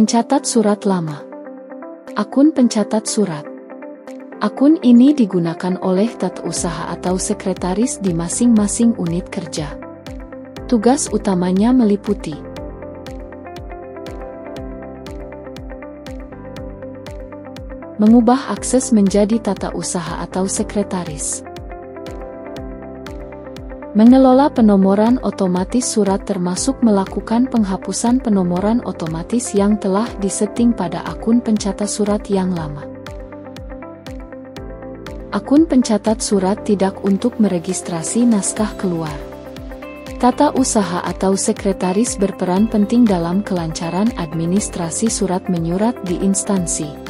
Pencatat surat lama. Akun pencatat surat. Akun ini digunakan oleh tata usaha atau sekretaris di masing-masing unit kerja. Tugas utamanya meliputi mengubah akses menjadi tata usaha atau sekretaris, mengelola penomoran otomatis surat termasuk melakukan penghapusan penomoran otomatis yang telah disetting pada akun pencatat surat yang lama. Akun pencatat surat tidak untuk meregistrasi naskah keluar. Tata usaha atau sekretaris berperan penting dalam kelancaran administrasi surat menyurat di instansi.